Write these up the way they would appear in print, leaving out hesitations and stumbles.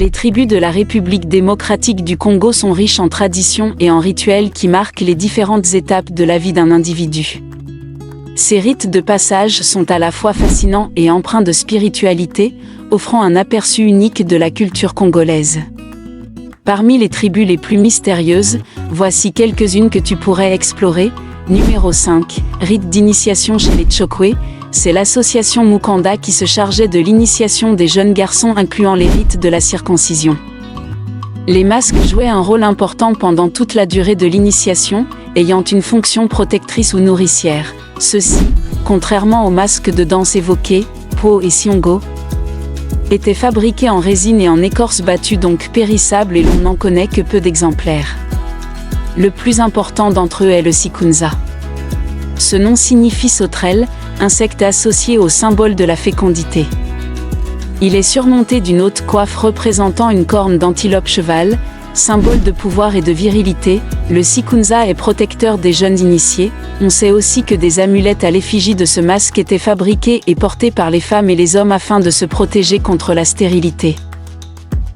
Les tribus de la République démocratique du Congo sont riches en traditions et en rituels qui marquent les différentes étapes de la vie d'un individu. Ces rites de passage sont à la fois fascinants et empreints de spiritualité, offrant un aperçu unique de la culture congolaise. Parmi les tribus les plus mystérieuses, voici quelques-unes que tu pourrais explorer. Numéro 5, rite d'initiation chez les Tchokwe. C'est l'association Mukanda qui se chargeait de l'initiation des jeunes garçons incluant les rites de la circoncision. Les masques jouaient un rôle important pendant toute la durée de l'initiation, ayant une fonction protectrice ou nourricière. Ceux-ci, contrairement aux masques de danse évoqués, Po et Siongo, étaient fabriqués en résine et en écorce battue, donc périssables, et l'on n'en connaît que peu d'exemplaires. Le plus important d'entre eux est le sikunza. Ce nom signifie sauterelle, insecte associé au symbole de la fécondité. Il est surmonté d'une haute coiffe représentant une corne d'antilope cheval, symbole de pouvoir et de virilité. Le sikunza est protecteur des jeunes initiés. On sait aussi que des amulettes à l'effigie de ce masque étaient fabriquées et portées par les femmes et les hommes afin de se protéger contre la stérilité.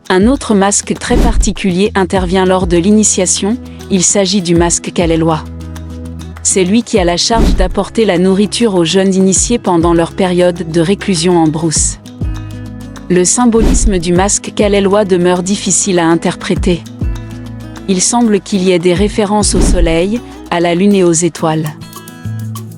Un autre masque très particulier intervient lors de l'initiation, il s'agit du masque Kalelwa. C'est lui qui a la charge d'apporter la nourriture aux jeunes initiés pendant leur période de réclusion en brousse. Le symbolisme du masque Kalelwa demeure difficile à interpréter. Il semble qu'il y ait des références au soleil, à la lune et aux étoiles.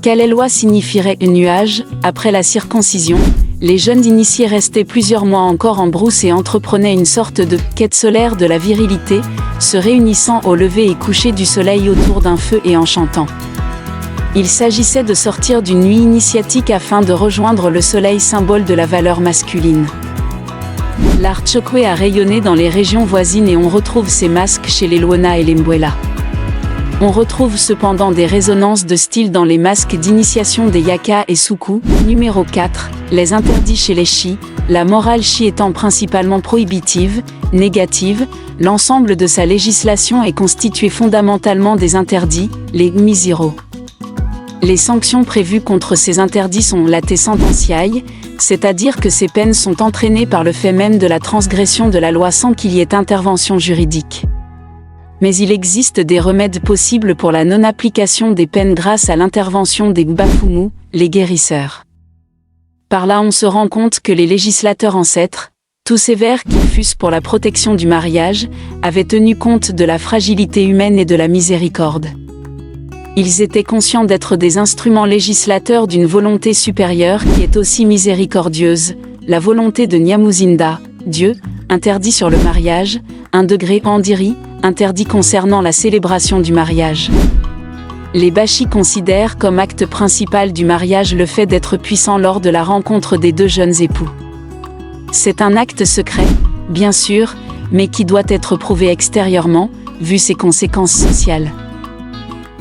Kalelwa signifierait nuage. Après la circoncision, les jeunes initiés restaient plusieurs mois encore en brousse et entreprenaient une sorte de quête solaire de la virilité, se réunissant au lever et coucher du soleil autour d'un feu et en chantant. Il s'agissait de sortir d'une nuit initiatique afin de rejoindre le soleil, symbole de la valeur masculine. L'art Tchokwe a rayonné dans les régions voisines et on retrouve ces masques chez les Luona et les Mbwela. On retrouve cependant des résonances de style dans les masques d'initiation des Yaka et Soukou. Numéro 4, les interdits chez les Chi. La morale Chi étant principalement prohibitive, négative, l'ensemble de sa législation est constitué fondamentalement des interdits, les Miziro. Les sanctions prévues contre ces interdits sont late sententiae, c'est-à-dire que ces peines sont entraînées par le fait même de la transgression de la loi sans qu'il y ait intervention juridique. Mais il existe des remèdes possibles pour la non-application des peines grâce à l'intervention des Bafumu, les guérisseurs. Par là on se rend compte que les législateurs ancêtres, tous sévères qu'ils fussent pour la protection du mariage, avaient tenu compte de la fragilité humaine et de la miséricorde. Ils étaient conscients d'être des instruments législateurs d'une volonté supérieure qui est aussi miséricordieuse, la volonté de Nyamuzinda, Dieu, interdit sur le mariage, 1 degré Andiri, interdit concernant la célébration du mariage. Les Bashi considèrent comme acte principal du mariage le fait d'être puissant lors de la rencontre des deux jeunes époux. C'est un acte secret, bien sûr, mais qui doit être prouvé extérieurement, vu ses conséquences sociales.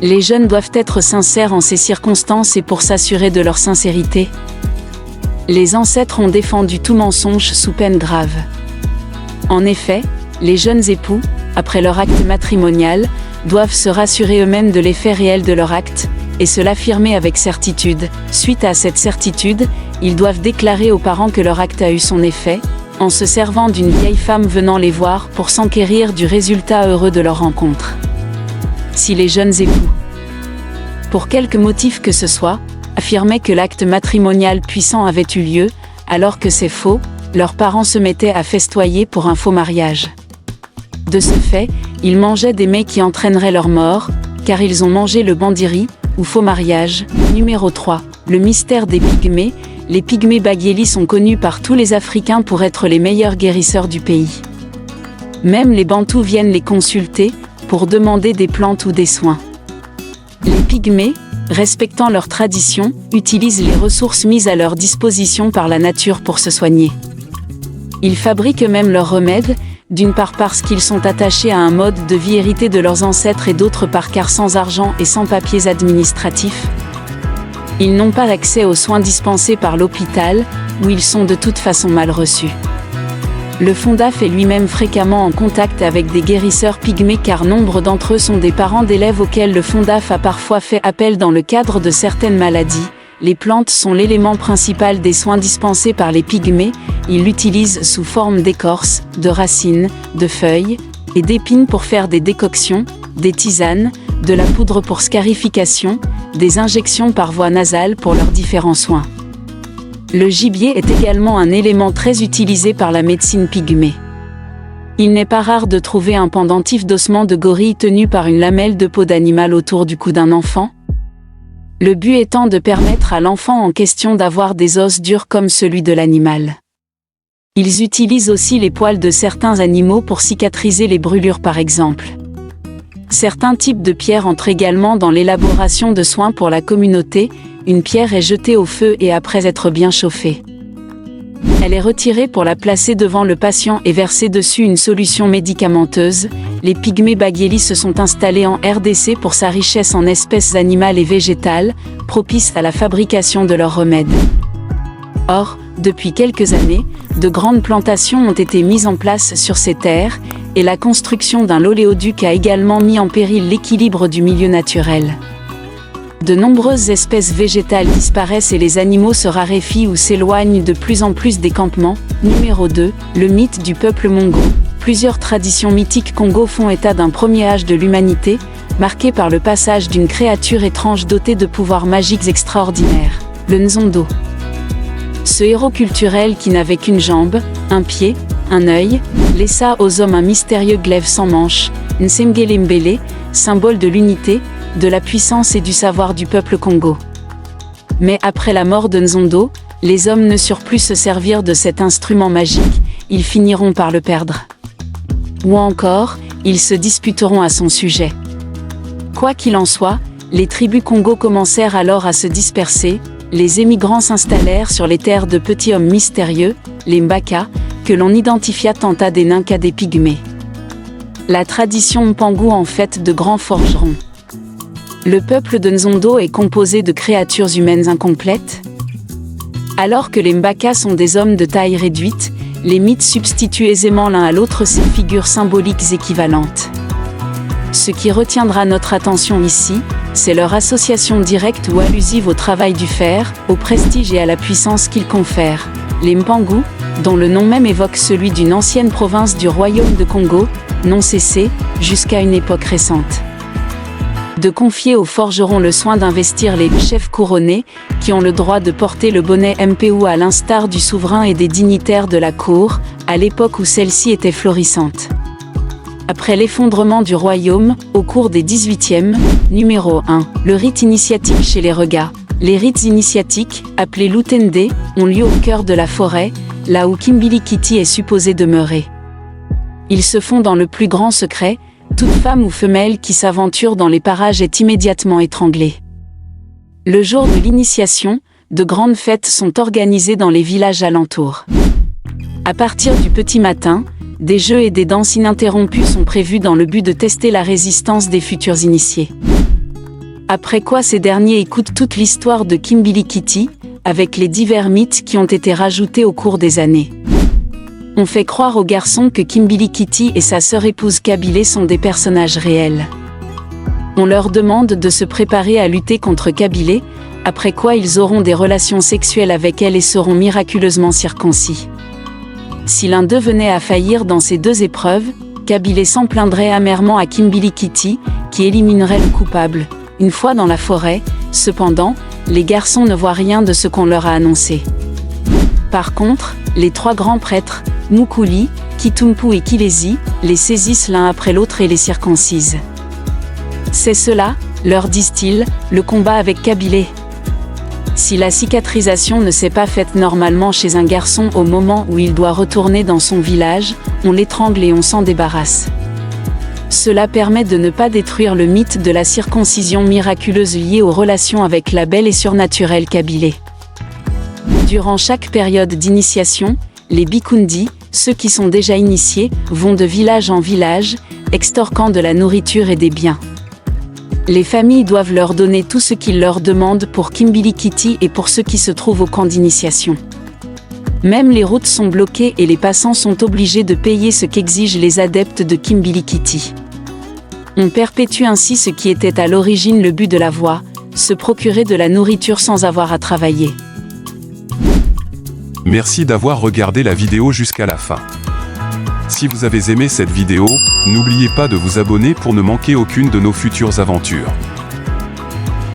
Les jeunes doivent être sincères en ces circonstances et pour s'assurer de leur sincérité, les ancêtres ont défendu tout mensonge sous peine grave. En effet, les jeunes époux, après leur acte matrimonial, doivent se rassurer eux-mêmes de l'effet réel de leur acte, et se l'affirmer avec certitude. Suite à cette certitude, ils doivent déclarer aux parents que leur acte a eu son effet, en se servant d'une vieille femme venant les voir pour s'enquérir du résultat heureux de leur rencontre. Si les jeunes époux, pour quelque motif que ce soit, affirmaient que l'acte matrimonial puissant avait eu lieu, alors que c'est faux, leurs parents se mettaient à festoyer pour un faux mariage. De ce fait, ils mangeaient des mets qui entraîneraient leur mort, car ils ont mangé le bandiri, ou faux mariage. Numéro 3, le mystère des pygmées. Les pygmées Bagieli sont connus par tous les Africains pour être les meilleurs guérisseurs du pays. Même les Bantous viennent les consulter, pour demander des plantes ou des soins. Les pygmées, respectant leurs traditions, utilisent les ressources mises à leur disposition par la nature pour se soigner. Ils fabriquent eux-mêmes leurs remèdes, d'une part parce qu'ils sont attachés à un mode de vie hérité de leurs ancêtres et d'autre part car sans argent et sans papiers administratifs, ils n'ont pas accès aux soins dispensés par l'hôpital, où ils sont de toute façon mal reçus. Le Fondaf est lui-même fréquemment en contact avec des guérisseurs pygmées car nombre d'entre eux sont des parents d'élèves auxquels le Fondaf a parfois fait appel dans le cadre de certaines maladies. les plantes sont l'élément principal des soins dispensés par les pygmées. Ils l'utilisent sous forme d'écorce, de racines, de feuilles et d'épines pour faire des décoctions, des tisanes, de la poudre pour scarification, des injections par voie nasale pour leurs différents soins. Le gibier est également un élément très utilisé par la médecine pygmée. Il n'est pas rare de trouver un pendentif d'ossements de gorille tenu par une lamelle de peau d'animal autour du cou d'un enfant. Le but étant de permettre à l'enfant en question d'avoir des os durs comme celui de l'animal. Ils utilisent aussi les poils de certains animaux pour cicatriser les brûlures par exemple. Certains types de pierres entrent également dans l'élaboration de soins pour la communauté. Une pierre est jetée au feu et après être bien chauffée, elle est retirée pour la placer devant le patient et verser dessus une solution médicamenteuse. Les pygmées Bagheli se sont installés en RDC pour sa richesse en espèces animales et végétales, propice à la fabrication de leurs remèdes. Or, depuis quelques années, de grandes plantations ont été mises en place sur ces terres, et la construction d'un oléoduc a également mis en péril l'équilibre du milieu naturel. De nombreuses espèces végétales disparaissent et les animaux se raréfient ou s'éloignent de plus en plus des campements. Numéro 2, le mythe du peuple mongo. Plusieurs traditions mythiques Congo font état d'un premier âge de l'humanité, marqué par le passage d'une créature étrange dotée de pouvoirs magiques extraordinaires, le Nzondo. Ce héros culturel qui n'avait qu'une jambe, un pied, un œil, laissa aux hommes un mystérieux glaive sans manche, Nsengele-Mbele, symbole de l'unité, de la puissance et du savoir du peuple Congo. Mais après la mort de Nzondo, les hommes ne surent plus se servir de cet instrument magique, ils finiront par le perdre. Ou encore, ils se disputeront à son sujet. Quoi qu'il en soit, les tribus Congo commencèrent alors à se disperser, les émigrants s'installèrent sur les terres de petits hommes mystérieux, les Mbaka, que l'on identifia tant à des nains qu'à des pygmées. La tradition Mpangu en fait de grands forgerons. Le peuple de Nzondo est composé de créatures humaines incomplètes. Alors que les Mbaka sont des hommes de taille réduite, les mythes substituent aisément l'un à l'autre ces figures symboliques équivalentes. Ce qui retiendra notre attention ici, c'est leur association directe ou allusive au travail du fer, au prestige et à la puissance qu'ils confèrent. Les Mpangu, dont le nom même évoque celui d'une ancienne province du royaume de Congo, n'ont cessé, jusqu'à une époque récente, de confier aux forgerons le soin d'investir les chefs couronnés, qui ont le droit de porter le bonnet MPU à l'instar du souverain et des dignitaires de la cour, à l'époque où celle-ci était florissante. Après l'effondrement du royaume, au cours des 18e, numéro 1, le rite initiatique chez les Regas. Les rites initiatiques, appelés Lutende, ont lieu au cœur de la forêt, là où Kimbilikiti est supposé demeurer. Ils se font dans le plus grand secret. Toute femme ou femelle qui s'aventure dans les parages est immédiatement étranglée. Le jour de l'initiation, de grandes fêtes sont organisées dans les villages alentours. À partir du petit matin, des jeux et des danses ininterrompues sont prévus dans le but de tester la résistance des futurs initiés. Après quoi ces derniers écoutent toute l'histoire de Kimbilikiti, avec les divers mythes qui ont été rajoutés au cours des années. On fait croire aux garçons que Kimbilikiti et sa sœur épouse Kabilé sont des personnages réels. On leur demande de se préparer à lutter contre Kabilé, après quoi ils auront des relations sexuelles avec elle et seront miraculeusement circoncis. Si l'un d'eux venait à faillir dans ces deux épreuves, Kabilé s'en plaindrait amèrement à Kimbilikiti, qui éliminerait le coupable. Une fois dans la forêt, cependant, les garçons ne voient rien de ce qu'on leur a annoncé. Par contre, les trois grands prêtres, Mukuli, Kitumpu et Kilesi, les saisissent l'un après l'autre et les circoncisent. C'est cela, leur disent-ils, le combat avec Kabilé. Si la cicatrisation ne s'est pas faite normalement chez un garçon au moment où il doit retourner dans son village, on l'étrangle et on s'en débarrasse. Cela permet de ne pas détruire le mythe de la circoncision miraculeuse liée aux relations avec la belle et surnaturelle Kabilé. Durant chaque période d'initiation, les Bikundi, ceux qui sont déjà initiés, vont de village en village, extorquant de la nourriture et des biens. Les familles doivent leur donner tout ce qu'ils leur demandent pour Kimbilikiti et pour ceux qui se trouvent au camp d'initiation. Même les routes sont bloquées et les passants sont obligés de payer ce qu'exigent les adeptes de Kimbilikiti. On perpétue ainsi ce qui était à l'origine le but de la voie, se procurer de la nourriture sans avoir à travailler. Merci d'avoir regardé la vidéo jusqu'à la fin. Si vous avez aimé cette vidéo, n'oubliez pas de vous abonner pour ne manquer aucune de nos futures aventures.